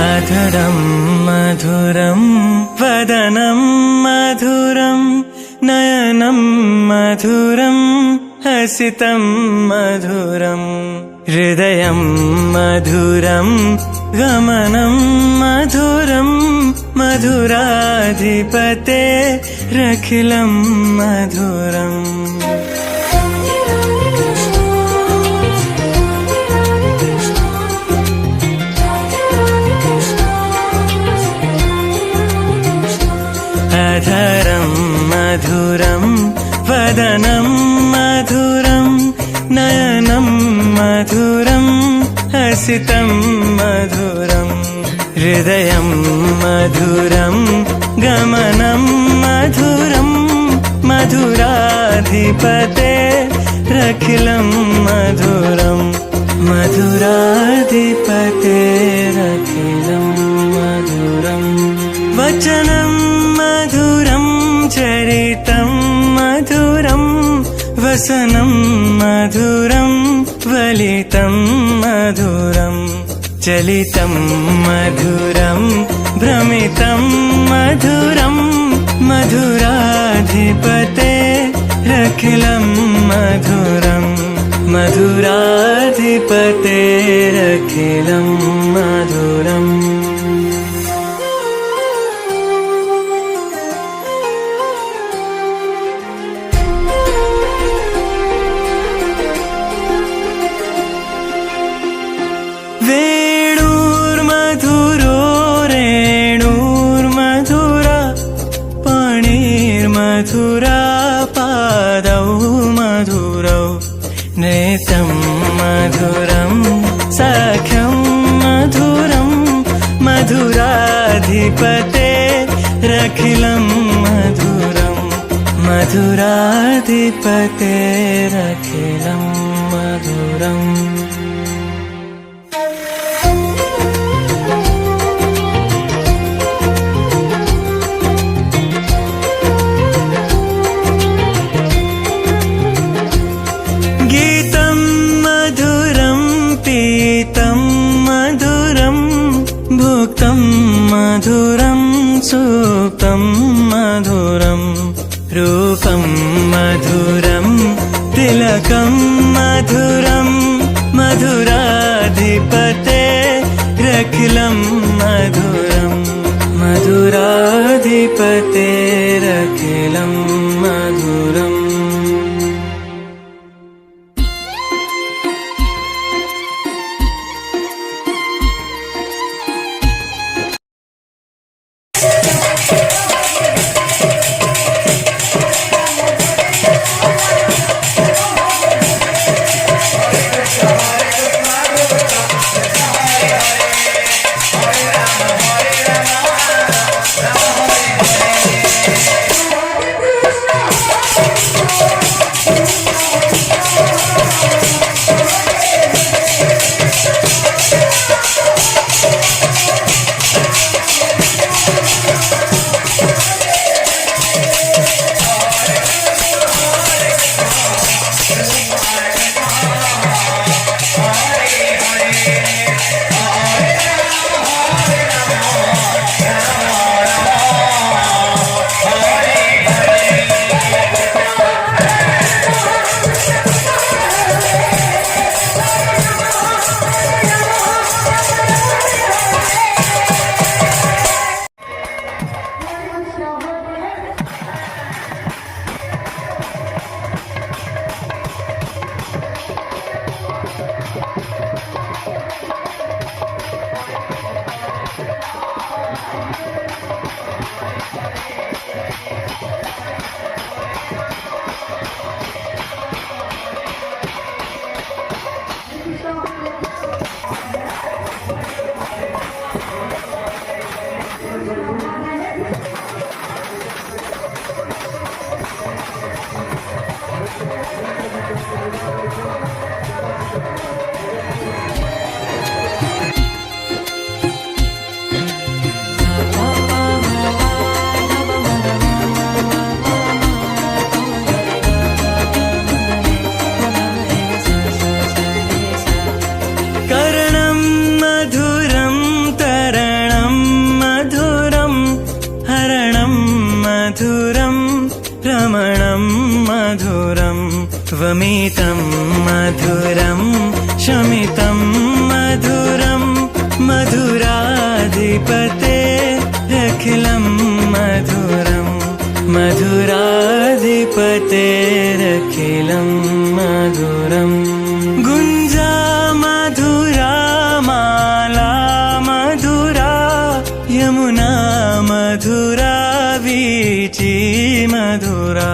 अधरं मधुरं वदनं मधुरं नयनं मधुरं हसितं मधुरं हृदयं मधुरं गमनं मधुरं मधुराधिपतेरखिलं मधुरम् अधरं मधुरं वदनं मधुरं नयनं मधुरं हसितं मधुरं हृदयं मधुरं गमनं मधुरं मधुराधिपतेरखिलं मधुरं मधुराधिपतेरखिलं मधुरम् वचनं मधुरं चरितं मधुरं वसनं मधुरं वलितं मधुरं चलितं मधुरं भ्रमितं मधुरं मधुराधिपतेरखिलं मधुरं मधुराधिपतेरखिलं मधुरम् वेणुर्मधुरो रेणुर्मधुरा पाणिर्मधुरा पादौ मधुरौ नेतं मधुरं सख्यं मधुरं मधुराधिपतेरखिलं मधुरं मधुराधिपतेरखिलं मधुरम् गीतं मधुरं पीतं मधुरं भुक्तं मधुरं सुप्तं मधुरं रूपं मधुरं तिलकं मधुरं मधुराधिपतेरखिलं मधुरं मधुराधिपतेरखिलं मधुरम् स्वमितं मधुरं शमितं मधुरं मधुराधिपतेरखिलं मधुरं मधुराधिपतेरखिलं मधुरं गुञ्जा मधुरा माला मधुरा यमुना मधुरा वीची मधुरा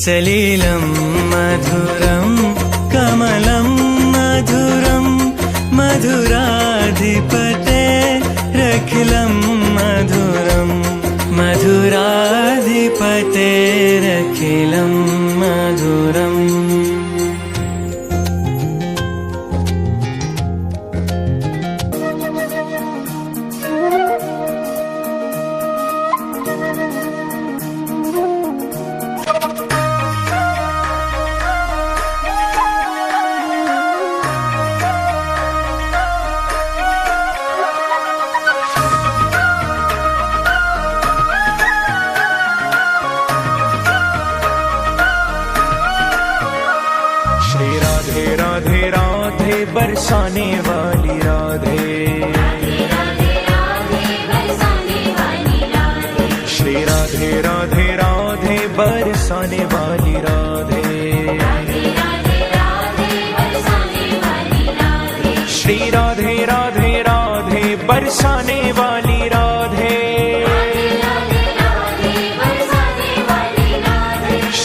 सलिलं मधुरं कमलं मधुरं मधुराधिपतेरखिलं मधुरं मधुराधिपतेरखिलं मधुरम् बरसाने वाली राधे, श्री राधे राधे राधे बरसाने वाली राधे, श्री राधे राधे राधे बरसाने वाली राधे,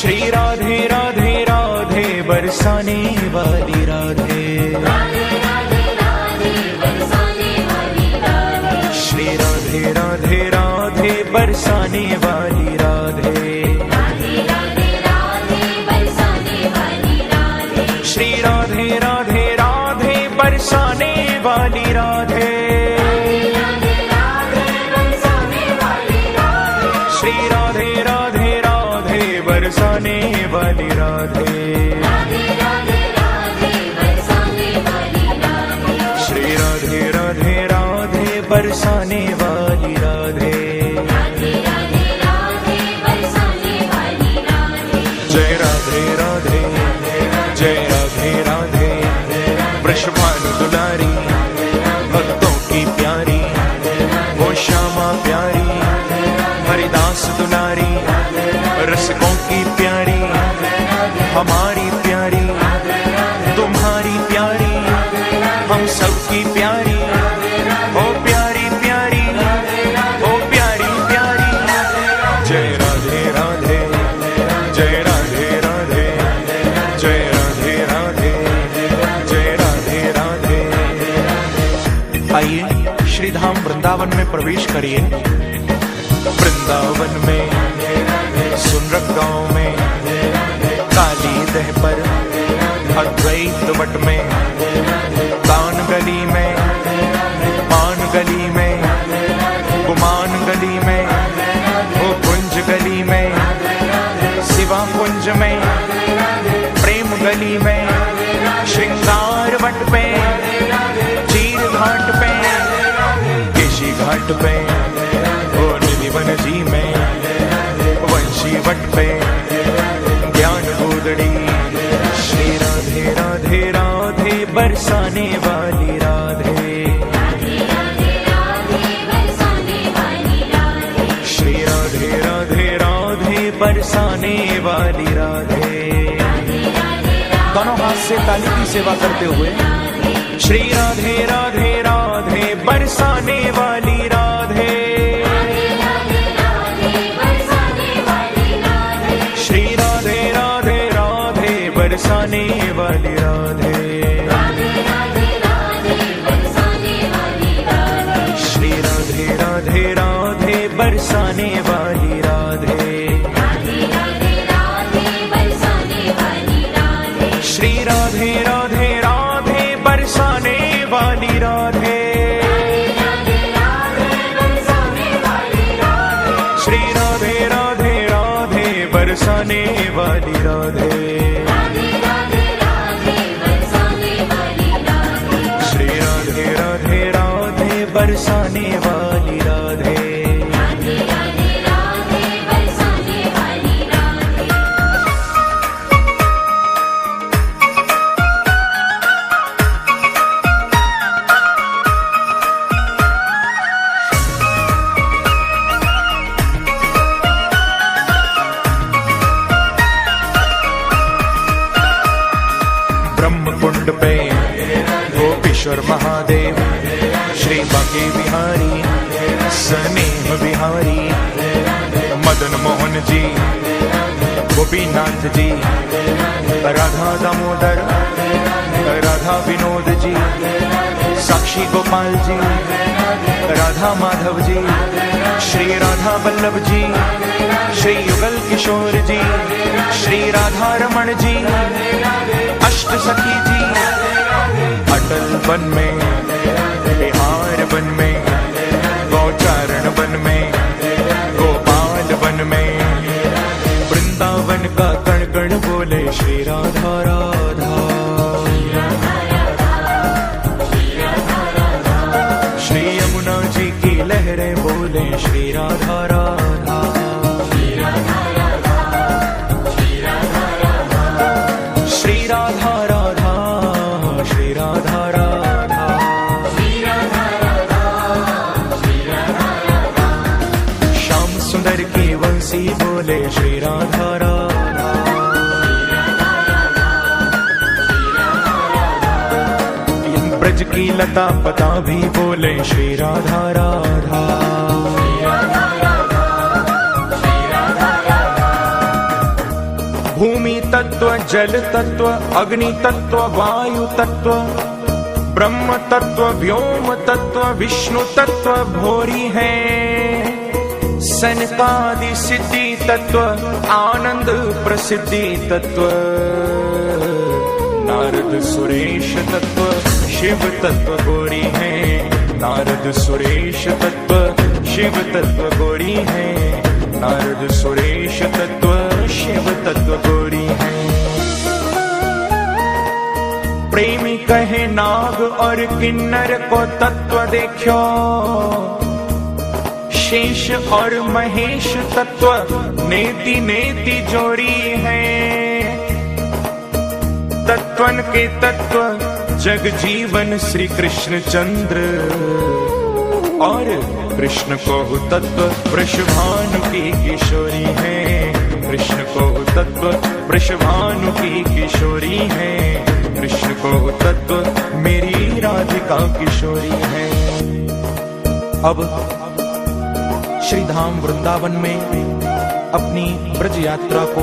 श्री राधे राधे राधे बरसाने वाली राधे, श्री राधे राधे राधे बरसाने वाली राधे, श्री राधे राधे राधे बरसाने वाली राधे, श्री राधे राधे राधे बरसाने वाली राधे, श्री राधे राधे राधे बरसाने वाली राधे, जय राधे राधे जय राधे राधे वृषभानु दुलारी भक्तों की प्यारी वो श्यामा प्यारी हरिदास दुलारी रसिकों की प्यारी हमारी प्यारी तुम्हारी प्यारी हम सबकी प्यारी ओ प्यारी प्यारी ओ प्यारी प्यारी जय राधे राधे जय राधे राधे जय राधे राधे जय राधे राधे। आइए श्री धाम वृंदावन में प्रवेश करिए। वृंदावन में सुनरक गांव में काली दह पर अद्वैत वट में कान गली में पान गली में गुमान गली में ओ कुंज गली में शिवा कुंज में प्रेम गली में श्रृंगार वट पे चीर घाट पे केशी घाट पे ओ निधिवन जी में वंशी वट पे ज्ञान गोदड़ी श्री राधे राधे राधे बरसाने वाली राधे, श्री राधे राधे राधे बरसाने वाली राधे। दोनों हाथ से ताली की सेवा करते हुए श्री राधे राधे राधे बरसाने वाली राधे, श्री राधे राधे राधे बरसाने वाली राधे, श्री राधे राधे राधे बरसाने वाली राधे, श्री राधे राधे राधे बरसाने वाली राधे, श्री राधे राधे राधे बरसाने वाली राधे, श्री राधे राधे राधे बरसाने वाली राधे। सिद्धेश्वर महादेव, श्री बाके बिहारी स्नेह बिहारी, मदन मोहन जी, गोपीनाथ जी, राधा दामोदर, राधा विनोद जी, साक्षी गोपाल जी, राधा माधव जी, श्री राधा वल्लभ जी, श्री युगल किशोर जी, श्री राधा रमण जी, अष्ट सखी जी, अटल वन में, बिहार वन में, गौचारण वन में, गोपाल वन में, वृंदावन का कण कण बोले श्री राधा राधा। श्री यमुना जी की लहरें बोले श्री राधा राधा। श्री राधा राधा, श्री राधा राधा, श्री राधा राधा, श्री राधा राधा, श्री राधा राधा, श्री राधा राधा। श्याम सुंदर की वंशी बोले श्री राधा राधा। ब्रज की लता पता भी बोले श्री राधा राधा। भूमि तत्व, जल तत्व, अग्नि तत्व, वायु तत्व, ब्रह्म तत्व, व्योम तत्व, विष्णु तत्व भोरी है। सनकादि सिद्धि तत्व, आनंद प्रसिद्धि तत्व, नारद सुरेश तत्व, शिव तत्व गौरी है। नारद सुरेश तत्व, शिव तत्व गौरी है। नारद सुरेश तत्व, शिव तत्व गौरी है। प्रेमी कहे नाग और किन्नर को तत्व देखो, शेष और महेश तत्व नेति नेति जोड़ी है। तत्वन के तत्व जग जीवन श्री कृष्ण चंद्र, और कृष्ण को तत्व वृषभानु की किशोरी है। कृष्ण को तत्व वृषभानु की किशोरी है। कृष्ण को तत्व मेरी राधिका किशोरी है। अब श्री धाम वृंदावन में अपनी ब्रज यात्रा को